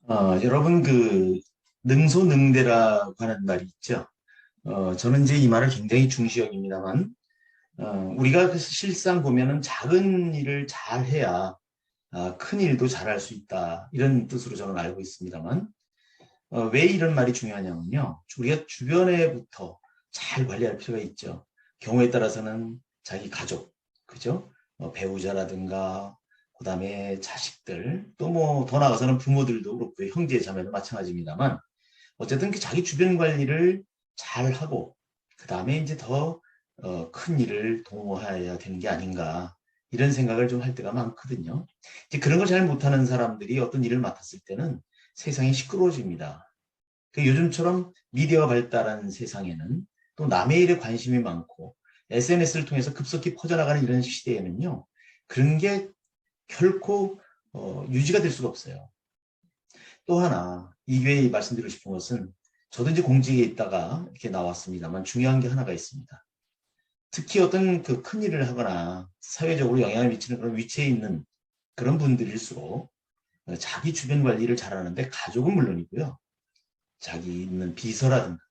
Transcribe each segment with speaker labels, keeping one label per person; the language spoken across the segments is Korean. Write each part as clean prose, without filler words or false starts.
Speaker 1: 여러분 능소능대라고 하는 말이 있죠. 저는 이제 이 말을 굉장히 중시 여깁니다만, 우리가 그 실상 보면은 작은 일을 잘 해야 큰 일도 잘할 수 있다. 이런 뜻으로 저는 알고 있습니다만, 왜 이런 말이 중요하냐면요. 우리가 주변에부터 잘 관리할 필요가 있죠. 경우에 따라서는 자기 가족, 그죠? 배우자라든가, 그 다음에 자식들, 또 뭐 더 나아가서는 부모들도 그렇고 형제 자매도 마찬가지입니다만, 어쨌든 그 자기 주변 관리를 잘 하고, 그 다음에 이제 더 큰 일을 도모해야 되는 게 아닌가, 이런 생각을 좀 할 때가 많거든요. 이제 그런 걸 잘 못하는 사람들이 어떤 일을 맡았을 때는 세상이 시끄러워집니다. 요즘처럼 미디어가 발달한 세상에는 또 남의 일에 관심이 많고 SNS를 통해서 급속히 퍼져나가는 이런 시대에는요. 그런 게 결코 유지가 될 수가 없어요. 또 하나 이외에 말씀드리고 싶은 것은 저도 이제 공직에 있다가 이렇게 나왔습니다만 중요한 게 하나가 있습니다. 특히 어떤 그 큰 일을 하거나 사회적으로 영향을 미치는 그런 위치에 있는 그런 분들일수록 자기 주변 관리를 잘하는데 가족은 물론이고요. 자기 있는 비서라든가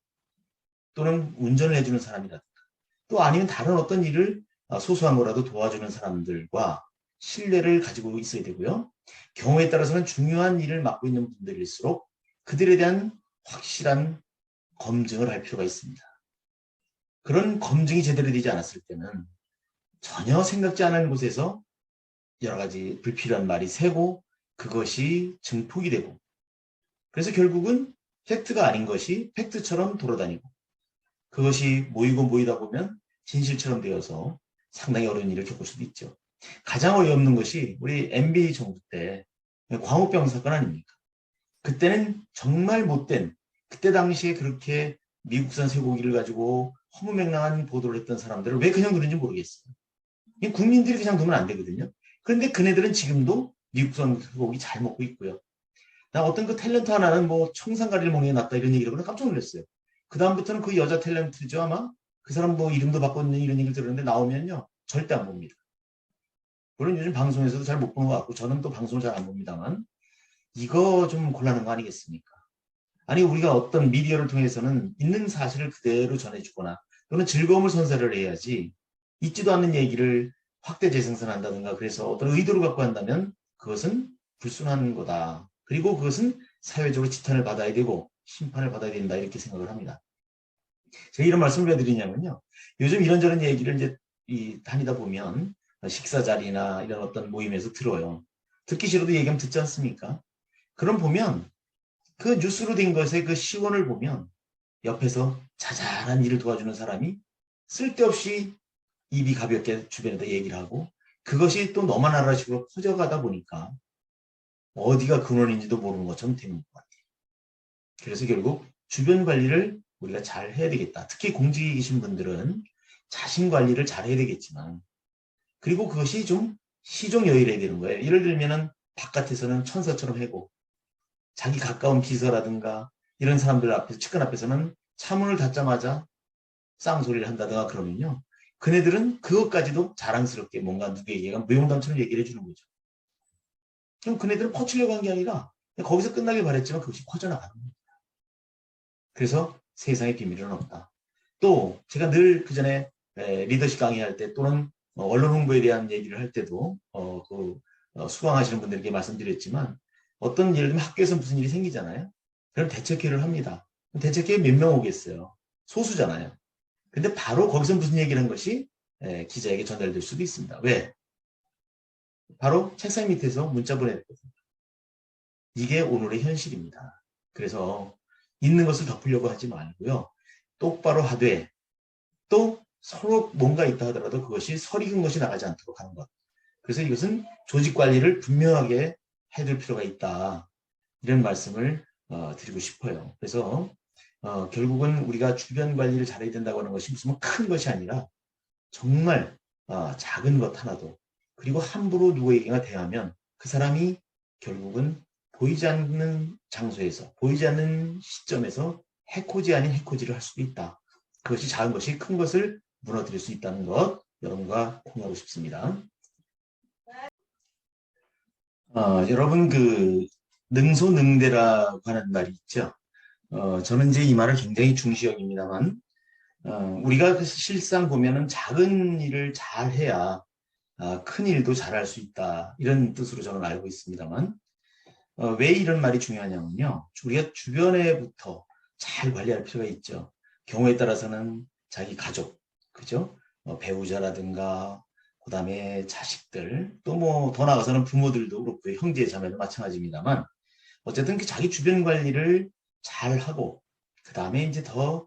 Speaker 1: 또는 운전을 해주는 사람이라든가 또 아니면 다른 어떤 일을 소소한 거라도 도와주는 사람들과 신뢰를 가지고 있어야 되고요. 경우에 따라서는 중요한 일을 맡고 있는 분들일수록 그들에 대한 확실한 검증을 할 필요가 있습니다. 그런 검증이 제대로 되지 않았을 때는 전혀 생각지 않은 곳에서 여러 가지 불필요한 말이 새고 그것이 증폭이 되고 그래서 결국은 팩트가 아닌 것이 팩트처럼 돌아다니고 그것이 모이고 모이다 보면 진실처럼 되어서 상당히 어려운 일을 겪을 수도 있죠. 가장 어이없는 것이 우리 MB 정부 때 광우병 사건 아닙니까? 그때는 정말 못된 그때 당시에 그렇게 미국산 쇠고기를 가지고 허무맹랑한 보도를 했던 사람들을 왜 그냥 두는지 모르겠어요. 국민들이 그냥 두면 안 되거든요. 그런데 그네들은 지금도 미국산 쇠고기 잘 먹고 있고요. 나 어떤 그 탤런트 하나는 뭐 청산가리를 먹는 게 낫다 이런 얘기를 하고 깜짝 놀랐어요. 그 다음부터는 그 여자 탤런트죠 아마 그 사람 뭐 이름도 바꿨는 이런 얘기를 들었는데 나오면요 절대 안 봅니다. 물론 요즘 방송에서도 잘 못 보는 것 같고 저는 또 방송을 잘 안 봅니다만 이거 좀 곤란한 거 아니겠습니까? 아니 우리가 어떤 미디어를 통해서는 있는 사실을 그대로 전해주거나 또는 즐거움을 선사를 해야지 있지도 않는 얘기를 확대 재생산한다든가 그래서 어떤 의도를 갖고 한다면 그것은 불순한 거다. 그리고 그것은 사회적으로 지탄을 받아야 되고 심판을 받아야 된다 이렇게 생각을 합니다. 제가 이런 말씀을 왜 드리냐면요. 요즘 이런저런 얘기를 이제 다니다 보면 식사 자리나 이런 어떤 모임에서 들어요. 듣기 싫어도 얘기하면 듣지 않습니까? 그럼 보면 그 뉴스로 된 것의 그 시원을 보면 옆에서 자잘한 일을 도와주는 사람이 쓸데없이 입이 가볍게 주변에다 얘기를 하고 그것이 또 너만 알아 식으로 퍼져가다 보니까 어디가 근원인지도 모르는 것처럼 되는 것 같아요. 그래서 결국 주변 관리를 우리가 잘 해야 되겠다. 특히 공직에 계신 분들은 자신 관리를 잘 해야 되겠지만 그리고 그것이 좀 시종여일해야 되는 거예요. 예를 들면은 바깥에서는 천사처럼 해고 자기 가까운 비서라든가 이런 사람들 앞에서 측근 앞에서는 차문을 닫자마자 쌍소리를 한다든가 그러면요. 그네들은 그것까지도 자랑스럽게 뭔가 누구에게 무용담처럼 얘기를 해주는 거죠. 그럼 그네들은 퍼치려고 한 게 아니라 거기서 끝나길 바랬지만 그것이 퍼져나가는 거예요. 그래서 세상에 비밀은 없다. 또 제가 늘 그전에 리더십 강의할 때 또는 언론 홍보에 대한 얘기를 할 때도 수강하시는 분들에게 말씀드렸지만 어떤 예를 들면 학교에서 무슨 일이 생기잖아요. 그럼 대책회의를 합니다. 대책회의 몇 명 오겠어요. 소수잖아요. 근데 바로 거기서 무슨 얘기를 한 것이 기자에게 전달될 수도 있습니다. 왜? 바로 책상 밑에서 문자 보냈거든요. 이게 오늘의 현실입니다. 그래서 있는 것을 덮으려고 하지 말고요. 똑바로 하되 또 서로 뭔가 있다 하더라도 그것이 설익은 것이 나가지 않도록 하는 것. 그래서 이것은 조직 관리를 분명하게 해둘 필요가 있다. 이런 말씀을 드리고 싶어요. 그래서 결국은 우리가 주변 관리를 잘해야 된다고 하는 것이 무슨 큰 것이 아니라 정말 작은 것 하나도 그리고 함부로 누구에게나 대하면 그 사람이 결국은 보이지 않는 장소에서 보이지 않는 시점에서 해코지 아닌 해코지를 할 수도 있다. 그것이 작은 것이 큰 것을 무너뜨릴 수 있다는 것 여러분과 공유하고 싶습니다. 여러분 능소능대라고 하는 말이 있죠. 저는 이제 이 말을 굉장히 중시 여깁니다만, 우리가 실상 보면은 작은 일을 잘 해야 큰 일도 잘할 수 있다. 이런 뜻으로 저는 알고 있습니다만, 왜 이런 말이 중요하냐면요. 우리가 주변에부터 잘 관리할 필요가 있죠. 경우에 따라서는 자기 가족, 그죠? 배우자라든가, 그 다음에 자식들, 또 뭐 더 나아가서는 부모들도 그렇고요. 형제 자매도 마찬가지입니다만, 어쨌든 그 자기 주변 관리를 잘 하고, 그 다음에 이제 더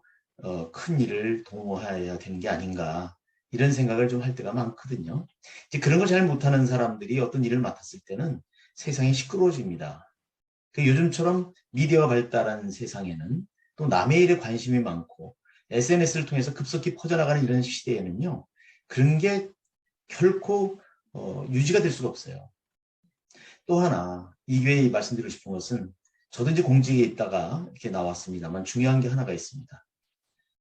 Speaker 1: 큰 일을 도모해야 되는 게 아닌가. 이런 생각을 좀 할 때가 많거든요. 이제 그런 걸 잘 못하는 사람들이 어떤 일을 맡았을 때는 세상이 시끄러워집니다. 요즘처럼 미디어가 발달한 세상에는 또 남의 일에 관심이 많고 SNS를 통해서 급속히 퍼져나가는 이런 시대에는요. 그런 게 결코 유지가 될 수가 없어요. 또 하나 이외에 말씀드리고 싶은 것은 저도 이제 공직에 있다가 이렇게 나왔습니다만 중요한 게 하나가 있습니다.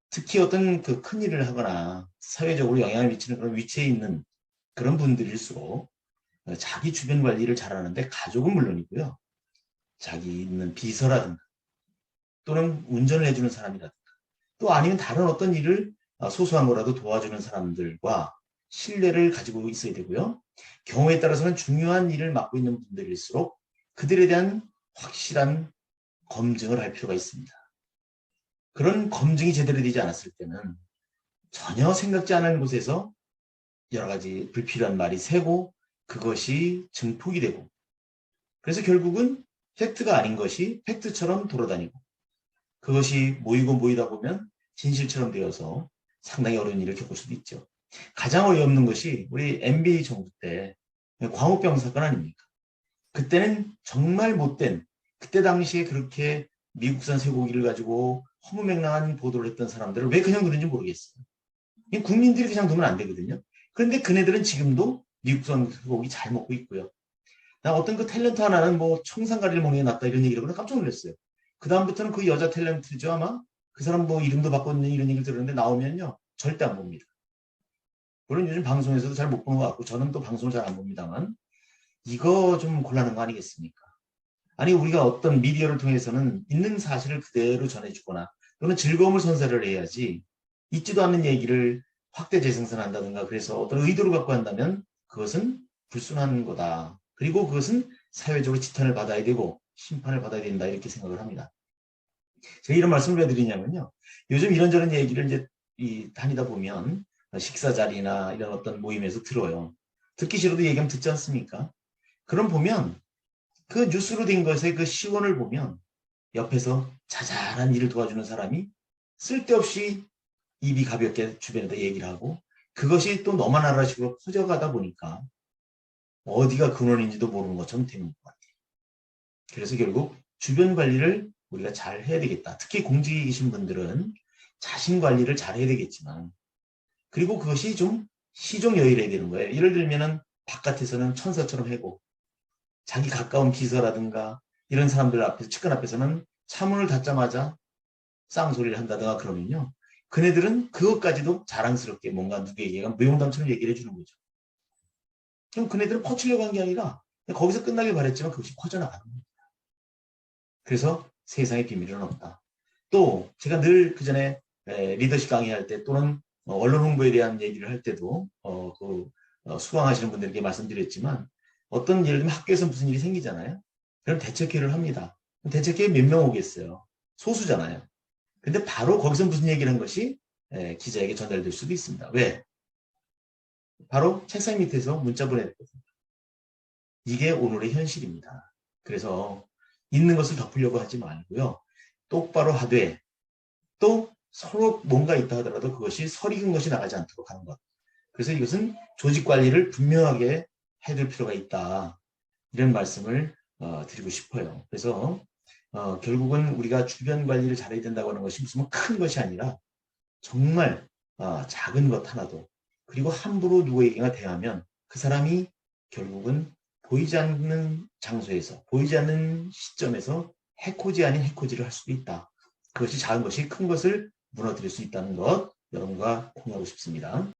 Speaker 1: 특히 어떤 그 큰 일을 하거나 사회적으로 영향을 미치는 그런 위치에 있는 그런 분들일수록 자기 주변 관리를 잘하는데 가족은 물론이고요. 자기 있는 비서라든가 또는 운전을 해주는 사람이라든가 또 아니면 다른 어떤 일을 소소한 거라도 도와주는 사람들과 신뢰를 가지고 있어야 되고요. 경우에 따라서는 중요한 일을 맡고 있는 분들일수록 그들에 대한 확실한 검증을 할 필요가 있습니다. 그런 검증이 제대로 되지 않았을 때는 전혀 생각지 않은 곳에서 여러 가지 불필요한 말이 새고 그것이 증폭이 되고 그래서 결국은 팩트가 아닌 것이 팩트처럼 돌아다니고 그것이 모이고 모이다 보면 진실처럼 되어서 상당히 어려운 일을 겪을 수도 있죠. 가장 어이없는 것이 우리 MB 정부 때 광우병 사건 아닙니까? 그때는 정말 못된 그때 당시에 그렇게 미국산 쇠고기를 가지고 허무맹랑한 보도를 했던 사람들을 왜 그냥 그런지 모르겠어요. 국민들이 그냥 두면 안 되거든요. 그런데 그네들은 지금도 미국산 쇠고기 잘 먹고 있고요. 나 어떤 그 탤런트 하나는 뭐 청산가리를 먹는 게 낫다 이런 얘기를 하고 깜짝 놀랐어요. 그 다음부터는 그 여자 탤런트죠 아마 그 사람 뭐 이름도 바꿨는 이런 얘기를 들었는데 나오면요 절대 안 봅니다. 물론 요즘 방송에서도 잘 못 보는 것 같고 저는 또 방송을 잘 안 봅니다만 이거 좀 곤란한 거 아니겠습니까? 아니 우리가 어떤 미디어를 통해서는 있는 사실을 그대로 전해주거나 또는 즐거움을 선사를 해야지 있지도 않는 얘기를 확대 재생산한다든가 그래서 어떤 의도를 갖고 한다면 그것은 불순한 거다. 그리고 그것은 사회적으로 지탄을 받아야 되고 심판을 받아야 된다 이렇게 생각을 합니다. 제가 이런 말씀을 왜 드리냐면요. 요즘 이런저런 얘기를 이제 다니다 보면 식사 자리나 이런 어떤 모임에서 들어요. 듣기 싫어도 얘기하면 듣지 않습니까? 그럼 보면 그 뉴스로 된 것의 그 시원을 보면 옆에서 자잘한 일을 도와주는 사람이 쓸데없이 입이 가볍게 주변에다 얘기를 하고 그것이 또 너만 알아시고 퍼져가다 보니까 어디가 근원인지도 모르는 것처럼 되는 것 같아요. 그래서 결국 주변 관리를 우리가 잘 해야 되겠다. 특히 공직에 계신 분들은 자신 관리를 잘 해야 되겠지만 그리고 그것이 좀 시종여일해야 되는 거예요. 예를 들면은 바깥에서는 천사처럼 해고 자기 가까운 비서라든가 이런 사람들 앞에서 측근 앞에서는 차문을 닫자마자 쌍소리를 한다든가 그러면요. 그네들은 그것까지도 자랑스럽게 뭔가 누구에게 무용담처럼 얘기를 해주는 거죠. 그럼 그네들은 퍼치려고 한 게 아니라 거기서 끝나길 바랬지만 그것이 퍼져나가는 거예요. 그래서 세상에 비밀은 없다. 또 제가 늘 그전에 리더십 강의할 때 또는 언론 홍보에 대한 얘기를 할 때도 수강하시는 분들에게 말씀드렸지만 어떤 예를 들면 학교에서 무슨 일이 생기잖아요. 그럼 대책회의를 합니다. 대책회의 몇 명 오겠어요. 소수잖아요. 근데 바로 거기서 무슨 얘기를 한 것이 기자에게 전달될 수도 있습니다. 왜? 바로 책상 밑에서 문자 보내거든요. 이게 오늘의 현실입니다. 그래서 있는 것을 덮으려고 하지 말고요. 똑바로 하되 또 서로 뭔가 있다 하더라도 그것이 설익은 것이 나가지 않도록 하는 것. 그래서 이것은 조직 관리를 분명하게 해둘 필요가 있다. 이런 말씀을 드리고 싶어요. 그래서 결국은 우리가 주변 관리를 잘해야 된다고 하는 것이 무슨 큰 것이 아니라 정말 작은 것 하나도 그리고 함부로 누구에게나 대하면 그 사람이 결국은 보이지 않는 장소에서 보이지 않는 시점에서 해코지 아닌 해코지를 할 수도 있다. 그것이 작은 것이 큰 것을 무너뜨릴 수 있다는 것 여러분과 공유하고 싶습니다.